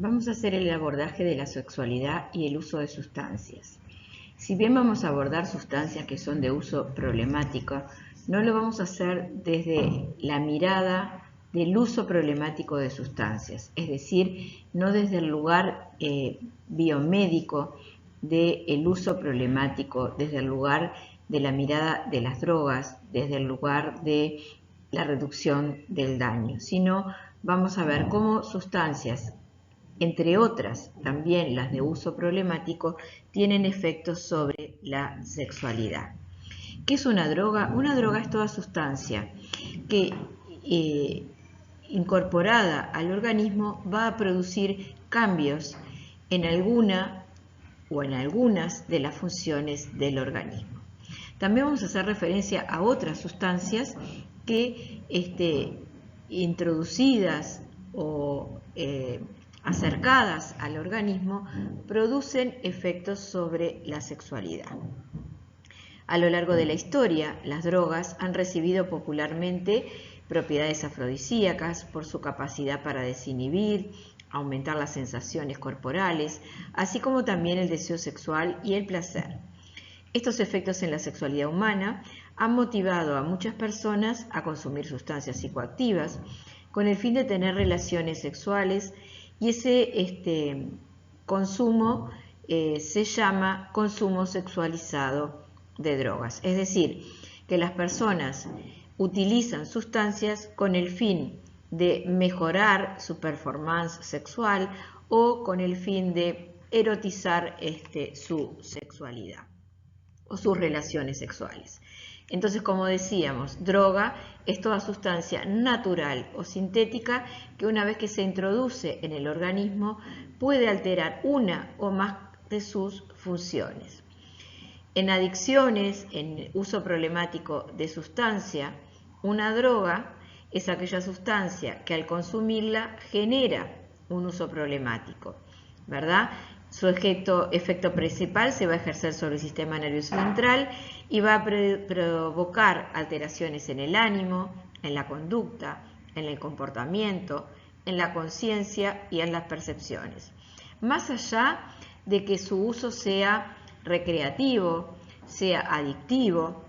Vamos a hacer el abordaje de la sexualidad y el uso de sustancias. Si bien vamos a abordar sustancias que son de uso problemático, no lo vamos a hacer desde la mirada del uso problemático de sustancias, es decir, no desde el lugar biomédico del uso problemático, desde el lugar de la mirada de las drogas, desde el lugar de la reducción del daño, sino vamos a ver cómo sustancias, entre otras también las de uso problemático, tienen efectos sobre la sexualidad. ¿Qué es una droga? Una droga es toda sustancia que incorporada al organismo va a producir cambios en alguna o en algunas de las funciones del organismo. También vamos a hacer referencia a otras sustancias que introducidas o acercadas al organismo producen efectos sobre la sexualidad. A lo largo de la historia, las drogas han recibido popularmente propiedades afrodisíacas por su capacidad para desinhibir, aumentar las sensaciones corporales, así como también el deseo sexual y el placer. Estos efectos en la sexualidad humana han motivado a muchas personas a consumir sustancias psicoactivas con el fin de tener relaciones sexuales, y ese consumo se llama consumo sexualizado de drogas. Es decir, que las personas utilizan sustancias con el fin de mejorar su performance sexual o con el fin de erotizar su sexualidad o sus relaciones sexuales. Entonces, como decíamos, droga es toda sustancia natural o sintética que una vez que se introduce en el organismo puede alterar una o más de sus funciones. En adicciones, en uso problemático de sustancia, una droga es aquella sustancia que al consumirla genera un uso problemático, ¿verdad? Su efecto principal se va a ejercer sobre el sistema nervioso central y va a provocar alteraciones en el ánimo, en la conducta, en el comportamiento, en la conciencia y en las percepciones. Más allá de que su uso sea recreativo, sea adictivo,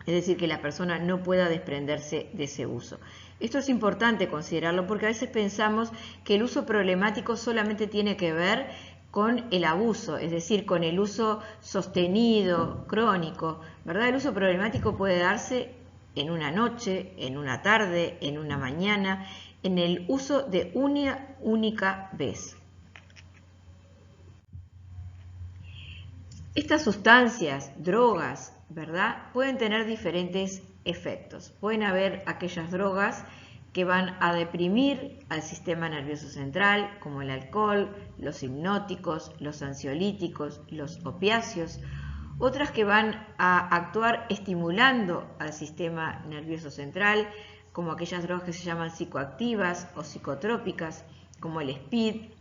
es decir, que la persona no pueda desprenderse de ese uso. Esto es importante considerarlo porque a veces pensamos que el uso problemático solamente tiene que ver con el abuso, es decir, con el uso sostenido, crónico, ¿verdad? El uso problemático puede darse en una noche, en una tarde, en una mañana, en el uso de una única vez. Estas sustancias, drogas, ¿verdad?, pueden tener diferentes efectos. Pueden haber aquellas drogas que van a deprimir al sistema nervioso central, como el alcohol, los hipnóticos, los ansiolíticos, los opiáceos. Otras que van a actuar estimulando al sistema nervioso central, como aquellas drogas que se llaman psicoactivas o psicotrópicas, como el speed,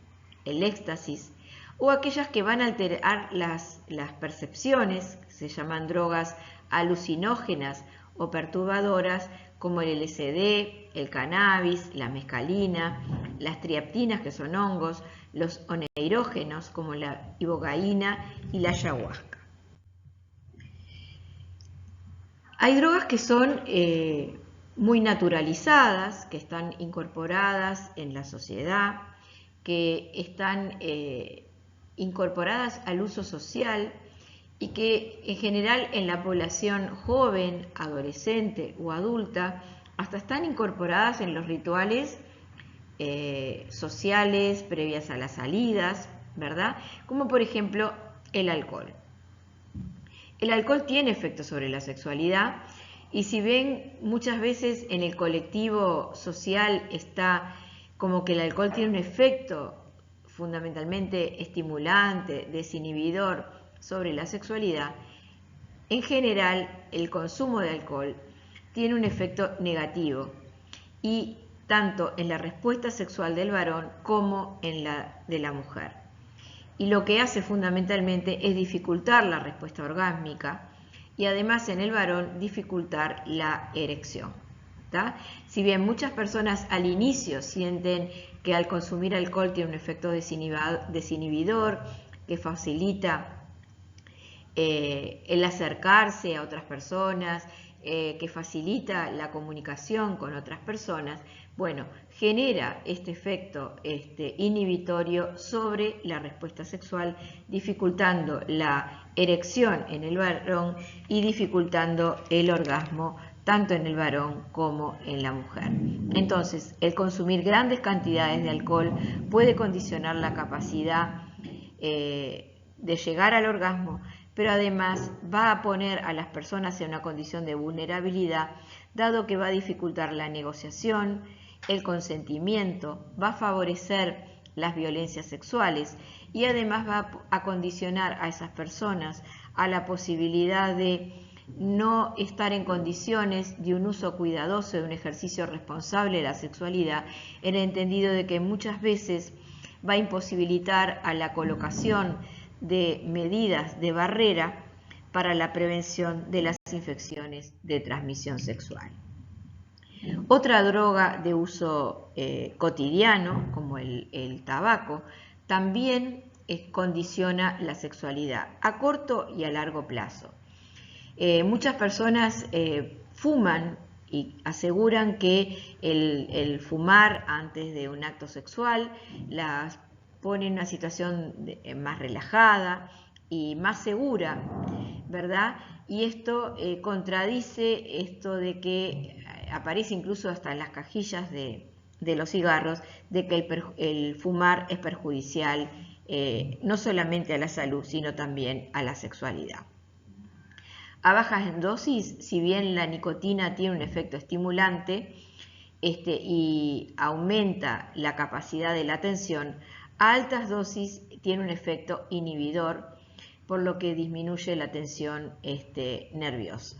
el éxtasis, o aquellas que van a alterar las percepciones, que se llaman drogas alucinógenas o perturbadoras, como el LSD, el cannabis, la mescalina, las triaptinas, que son hongos, los oneirógenos, como la ibogaína y la ayahuasca. Hay drogas que son muy naturalizadas, que están incorporadas en la sociedad, que están incorporadas al uso social y que en general en la población joven, adolescente o adulta hasta están incorporadas en los rituales sociales previas a las salidas, ¿verdad? Como por ejemplo el alcohol. El alcohol tiene efectos sobre la sexualidad y si bien muchas veces en el colectivo social está como que el alcohol tiene un efecto fundamentalmente estimulante, desinhibidor sobre la sexualidad, en general el consumo de alcohol tiene un efecto negativo y tanto en la respuesta sexual del varón como en la de la mujer. Y lo que hace fundamentalmente es dificultar la respuesta orgásmica y además en el varón dificultar la erección. ¿tá? Si bien muchas personas al inicio sienten que al consumir alcohol tiene un efecto desinhibidor, que facilita el acercarse a otras personas, que facilita la comunicación con otras personas, bueno, genera este efecto inhibitorio sobre la respuesta sexual, dificultando la erección en el varón y dificultando el orgasmo tanto en el varón como en la mujer. Entonces, el consumir grandes cantidades de alcohol puede condicionar la capacidad de llegar al orgasmo, pero además va a poner a las personas en una condición de vulnerabilidad, dado que va a dificultar la negociación, el consentimiento, va a favorecer las violencias sexuales y además va a condicionar a esas personas a la posibilidad de no estar en condiciones de un uso cuidadoso, de un ejercicio responsable de la sexualidad, en el entendido de que muchas veces va a imposibilitar a la colocación de medidas de barrera para la prevención de las infecciones de transmisión sexual. Otra droga de uso cotidiano, como el tabaco, también condiciona la sexualidad a corto y a largo plazo. Muchas personas fuman y aseguran que el fumar antes de un acto sexual las pone en una situación más relajada y más segura, ¿verdad? Y esto contradice esto de que aparece incluso hasta en las cajillas de los cigarros, de que el fumar es perjudicial no solamente a la salud, sino también a la sexualidad. A bajas dosis, si bien la nicotina tiene un efecto estimulante y aumenta la capacidad de la atención, a altas dosis tiene un efecto inhibidor, por lo que disminuye la tensión nerviosa.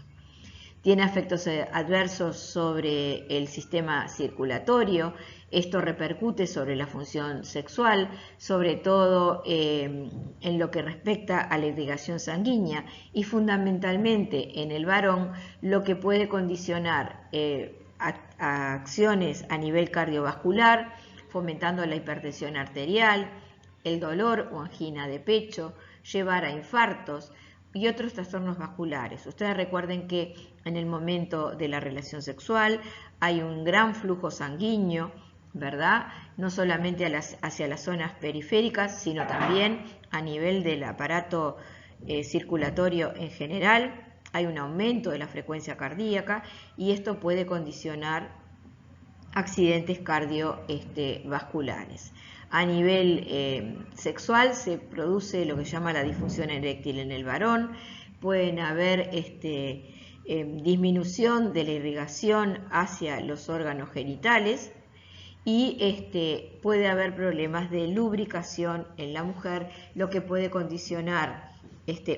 Tiene efectos adversos sobre el sistema circulatorio. Esto repercute sobre la función sexual, sobre todo en lo que respecta a la irrigación sanguínea y fundamentalmente en el varón, lo que puede condicionar a acciones a nivel cardiovascular, fomentando la hipertensión arterial, el dolor o angina de pecho, llevar a infartos y otros trastornos vasculares. Ustedes recuerden que en el momento de la relación sexual hay un gran flujo sanguíneo, ¿verdad? No solamente hacia las zonas periféricas, sino también a nivel del aparato circulatorio en general. Hay un aumento de la frecuencia cardíaca y esto puede condicionar accidentes cardiovasculares. A nivel sexual se produce lo que se llama la disfunción eréctil en el varón. Pueden haber disminución de la irrigación hacia los órganos genitales y puede haber problemas de lubricación en la mujer, lo que puede condicionar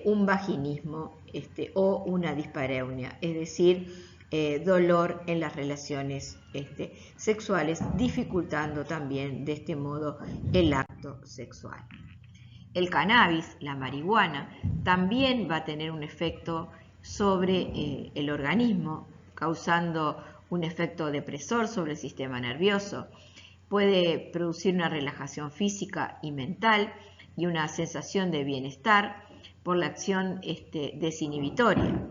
un vaginismo o una dispareunia, es decir, dolor en las relaciones sexuales, dificultando también de este modo el acto sexual. El cannabis, la marihuana, también va a tener un efecto sobre el organismo, causando un efecto depresor sobre el sistema nervioso. Puede producir una relajación física y mental y una sensación de bienestar por la acción desinhibitoria.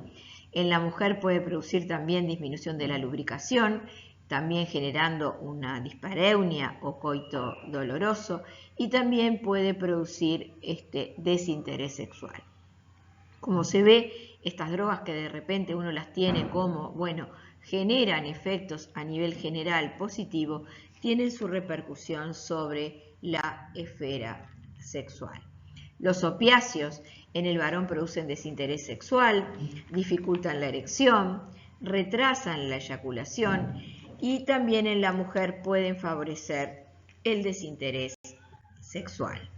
En la mujer puede producir también disminución de la lubricación, también generando una dispareunia o coito doloroso, y también puede producir desinterés sexual. Como se ve, estas drogas que de repente uno las tiene como, bueno, generan efectos a nivel general positivo, tienen su repercusión sobre la esfera sexual. Los opiáceos en el varón producen desinterés sexual, dificultan la erección, retrasan la eyaculación y también en la mujer pueden favorecer el desinterés sexual.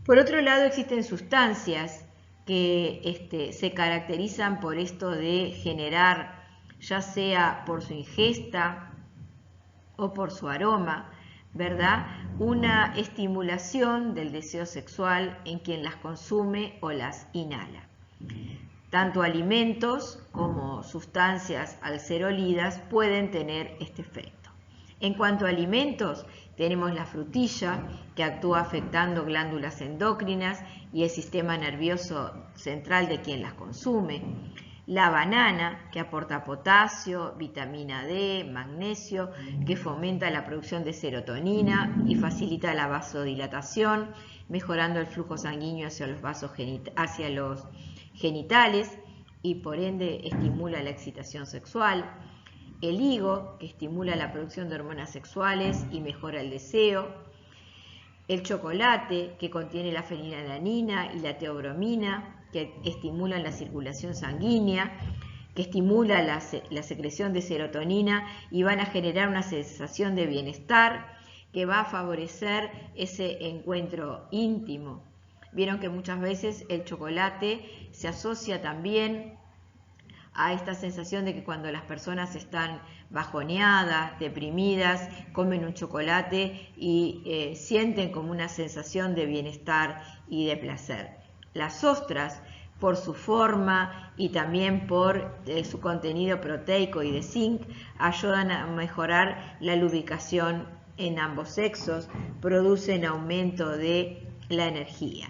Por otro lado, existen sustancias que se caracterizan por esto de generar, ya sea por su ingesta o por su aroma, ¿verdad?, una estimulación del deseo sexual en quien las consume o las inhala. Tanto alimentos como sustancias al ser olidas pueden tener este efecto. En cuanto a alimentos, tenemos la frutilla, que actúa afectando glándulas endocrinas y el sistema nervioso central de quien las consume. La banana, que aporta potasio, vitamina D, magnesio, que fomenta la producción de serotonina y facilita la vasodilatación, mejorando el flujo sanguíneo hacia los genitales y por ende estimula la excitación sexual. El higo, que estimula la producción de hormonas sexuales y mejora el deseo. El chocolate, que contiene la fenilalanina y la teobromina, que estimulan la circulación sanguínea, que estimula la secreción de serotonina y van a generar una sensación de bienestar que va a favorecer ese encuentro íntimo. Vieron que muchas veces el chocolate se asocia también a esta sensación de que cuando las personas están bajoneadas, deprimidas, comen un chocolate y sienten como una sensación de bienestar y de placer. Las ostras, por su forma y también por su contenido proteico y de zinc, ayudan a mejorar la lubricación en ambos sexos, producen aumento de la energía.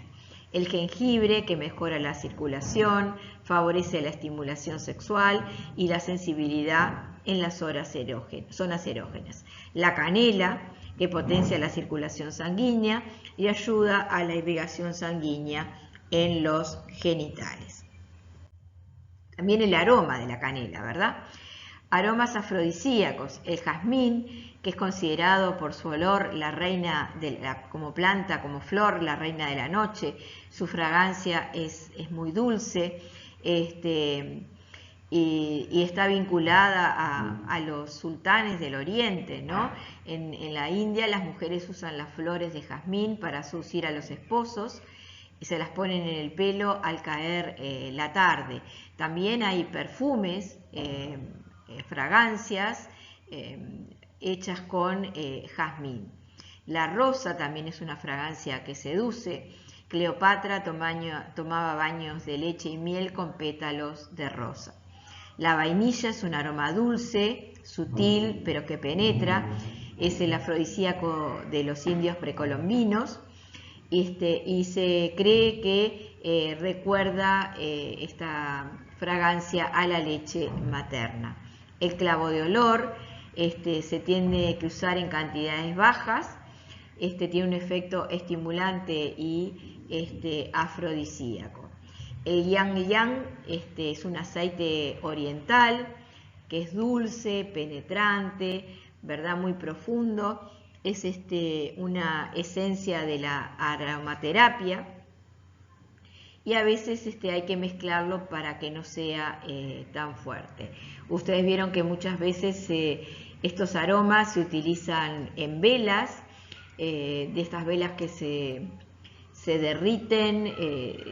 El jengibre, que mejora la circulación, favorece la estimulación sexual y la sensibilidad en las zonas erógenas. La canela, que potencia la circulación sanguínea y ayuda a la irrigación sanguínea en los genitales. También el aroma de la canela, ¿verdad? Aromas afrodisíacos. El jazmín, que es considerado por su olor la reina como planta, como flor, la reina de la noche. Su fragancia es muy dulce y está vinculada a los sultanes del oriente, ¿no? En la India las mujeres usan las flores de jazmín para seducir a los esposos y se las ponen en el pelo al caer la tarde. También hay perfumes, fragancias hechas con jazmín. La rosa también es una fragancia que seduce. Cleopatra tomaba baños de leche y miel con pétalos de rosa. La vainilla es un aroma dulce, sutil, pero que penetra. Es el afrodisíaco de los indios precolombinos y se cree que recuerda esta fragancia a la leche materna. El clavo de olor se tiende a usar en cantidades bajas. Tiene un efecto estimulante y afrodisíaco. El yang yang es un aceite oriental que es dulce, penetrante, ¿verdad? Muy profundo. Es una esencia de la aromaterapia y a veces hay que mezclarlo para que no sea tan fuerte. Ustedes vieron que muchas veces estos aromas se utilizan en velas, de estas velas que se derriten,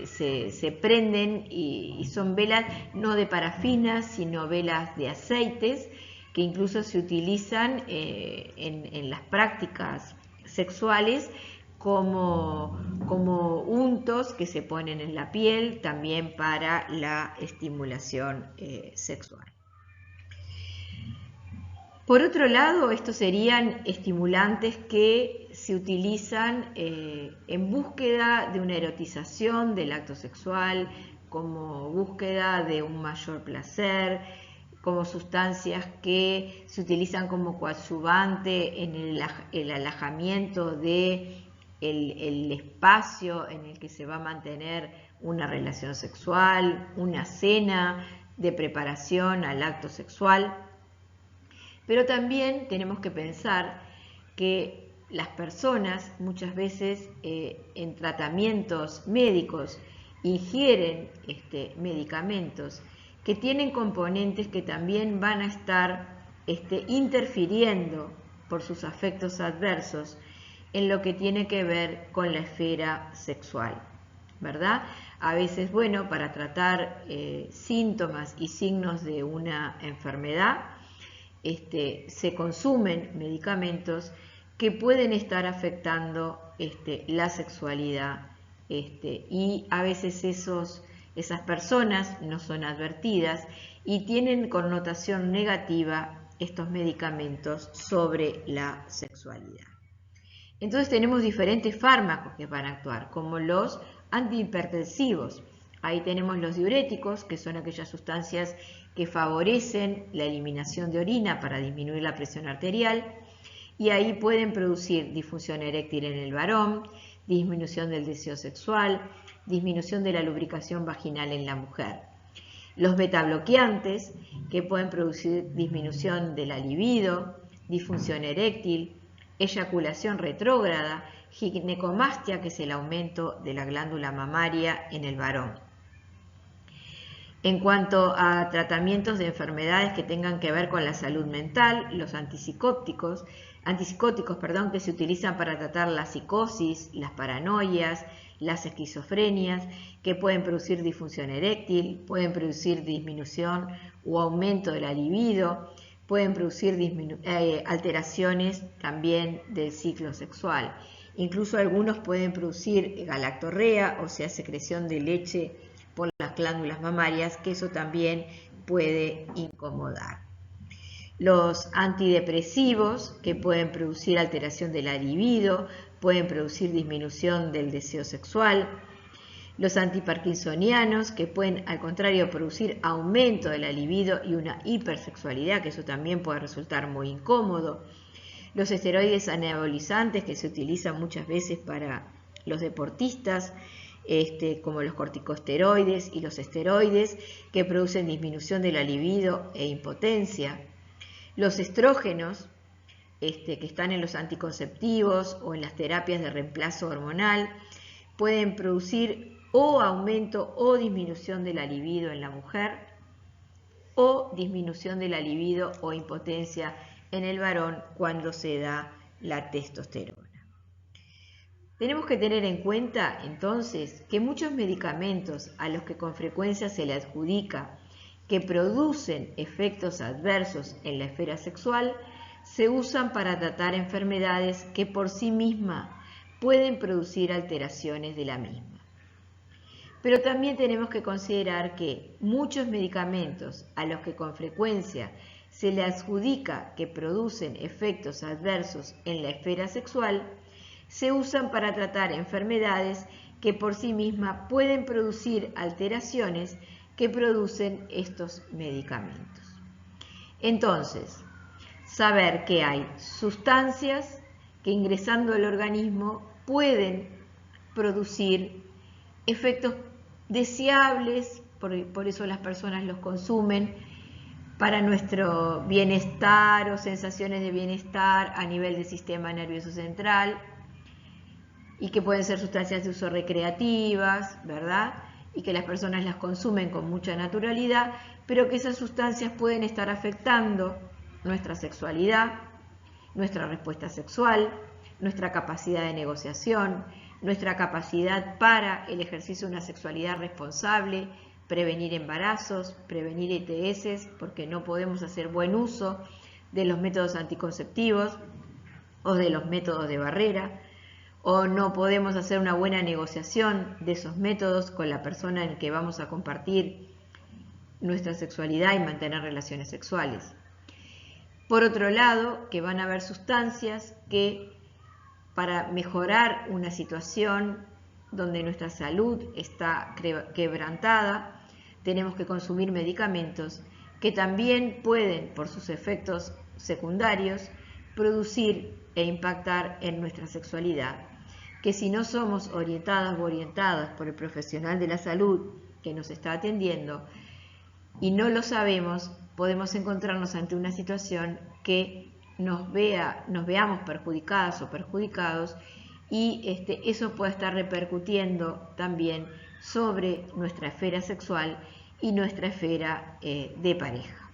se prenden y son velas no de parafina, sino velas de aceites que incluso se utilizan en las prácticas sexuales como untos que se ponen en la piel también para la estimulación sexual. Por otro lado, estos serían estimulantes que se utilizan en búsqueda de una erotización del acto sexual, como búsqueda de un mayor placer, como sustancias que se utilizan como coadyuvante en el alojamiento del espacio en el que se va a mantener una relación sexual, una cena de preparación al acto sexual. Pero también tenemos que pensar que las personas muchas veces en tratamientos médicos ingieren medicamentos que tienen componentes que también van a estar interfiriendo por sus efectos adversos en lo que tiene que ver con la esfera sexual, ¿verdad? A veces, bueno, para tratar síntomas y signos de una enfermedad, se consumen medicamentos que pueden estar afectando la sexualidad y a veces esos Esas personas no son advertidas y tienen connotación negativa estos medicamentos sobre la sexualidad. Entonces tenemos diferentes fármacos que van a actuar, como los antihipertensivos. Ahí tenemos los diuréticos, que son aquellas sustancias que favorecen la eliminación de orina para disminuir la presión arterial, y ahí pueden producir disfunción eréctil en el varón, disminución del deseo sexual, disminución de la lubricación vaginal en la mujer. Los betabloqueantes, que pueden producir disminución de la libido, disfunción eréctil, eyaculación retrógrada, ginecomastia, que es el aumento de la glándula mamaria en el varón. En cuanto a tratamientos de enfermedades que tengan que ver con la salud mental, los antipsicóticos, que se utilizan para tratar la psicosis, las paranoias, las esquizofrenias, que pueden producir disfunción eréctil, pueden producir disminución o aumento de la libido, pueden producir alteraciones también del ciclo sexual. Incluso algunos pueden producir galactorrea, o sea, secreción de leche por las glándulas mamarias, que eso también puede incomodar. Los antidepresivos, que pueden producir alteración de la libido, pueden producir disminución del deseo sexual. Los antiparkinsonianos, que pueden al contrario producir aumento de la libido y una hipersexualidad, que eso también puede resultar muy incómodo. Los esteroides anabolizantes, que se utilizan muchas veces para los deportistas, como los corticosteroides y los esteroides, que producen disminución de la libido e impotencia. Los estrógenos, que están en los anticonceptivos o en las terapias de reemplazo hormonal, pueden producir o aumento o disminución de la libido en la mujer, o disminución de la libido o impotencia en el varón cuando se da la testosterona. Tenemos que tener en cuenta entonces que muchos medicamentos a los que con frecuencia se le adjudica que producen efectos adversos en la esfera sexual se usan para tratar enfermedades que por sí mismas pueden producir alteraciones de la misma. Pero también tenemos que considerar que muchos medicamentos a los que con frecuencia se le adjudica que producen efectos adversos en la esfera sexual se usan para tratar enfermedades que por sí mismas pueden producir alteraciones que producen estos medicamentos. Entonces, saber que hay sustancias que ingresando al organismo pueden producir efectos deseables, por eso las personas los consumen, para nuestro bienestar o sensaciones de bienestar a nivel del sistema nervioso central, y que pueden ser sustancias de uso recreativas, ¿verdad? Y que las personas las consumen con mucha naturalidad, pero que esas sustancias pueden estar afectando nuestra sexualidad, nuestra respuesta sexual, nuestra capacidad de negociación, nuestra capacidad para el ejercicio de una sexualidad responsable, prevenir embarazos, prevenir ETS, porque no podemos hacer buen uso de los métodos anticonceptivos o de los métodos de barrera, o no podemos hacer una buena negociación de esos métodos con la persona en que vamos a compartir nuestra sexualidad y mantener relaciones sexuales. Por otro lado, que van a haber sustancias que para mejorar una situación donde nuestra salud está quebrantada, tenemos que consumir medicamentos que también pueden, por sus efectos secundarios, producir e impactar en nuestra sexualidad, que si no somos orientadas o orientadas por el profesional de la salud que nos está atendiendo y no lo sabemos, podemos encontrarnos ante una situación que nos veamos perjudicadas o perjudicados, y eso puede estar repercutiendo también sobre nuestra esfera sexual y nuestra esfera de pareja.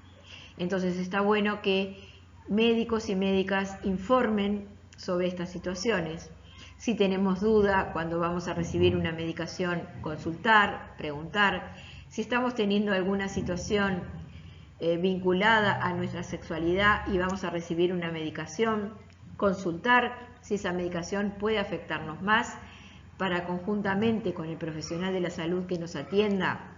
Entonces está bueno que médicos y médicas informen sobre estas situaciones. Si tenemos duda cuando vamos a recibir una medicación, consultar, preguntar. Si estamos teniendo alguna situación vinculada a nuestra sexualidad y vamos a recibir una medicación, consultar si esa medicación puede afectarnos más, para conjuntamente con el profesional de la salud que nos atienda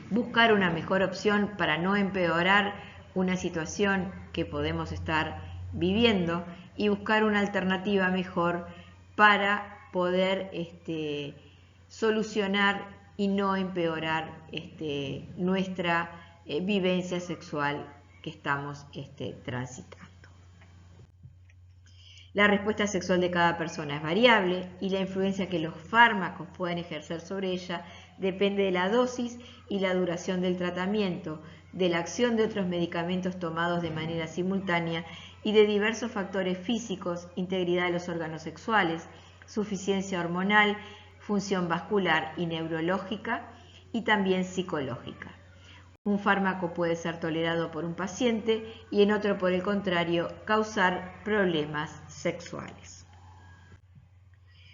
buscar una mejor opción para no empeorar una situación que podemos estar viviendo y buscar una alternativa mejor para poder solucionar y no empeorar nuestra vivencia sexual que estamos transitando. La respuesta sexual de cada persona es variable y la influencia que los fármacos pueden ejercer sobre ella depende de la dosis y la duración del tratamiento, de la acción de otros medicamentos tomados de manera simultánea y de diversos factores físicos, integridad de los órganos sexuales, suficiencia hormonal, función vascular y neurológica y también psicológica. Un fármaco puede ser tolerado por un paciente y en otro, por el contrario, causar problemas sexuales.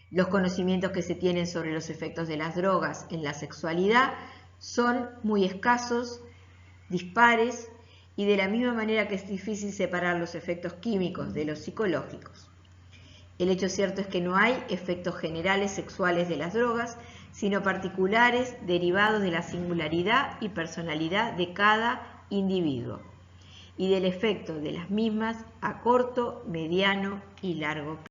Los conocimientos que se tienen sobre los efectos de las drogas en la sexualidad son muy escasos, dispares y de la misma manera que es difícil separar los efectos químicos de los psicológicos. El hecho cierto es que no hay efectos generales sexuales de las drogas, sino particulares derivados de la singularidad y personalidad de cada individuo y del efecto de las mismas a corto, mediano y largo plazo.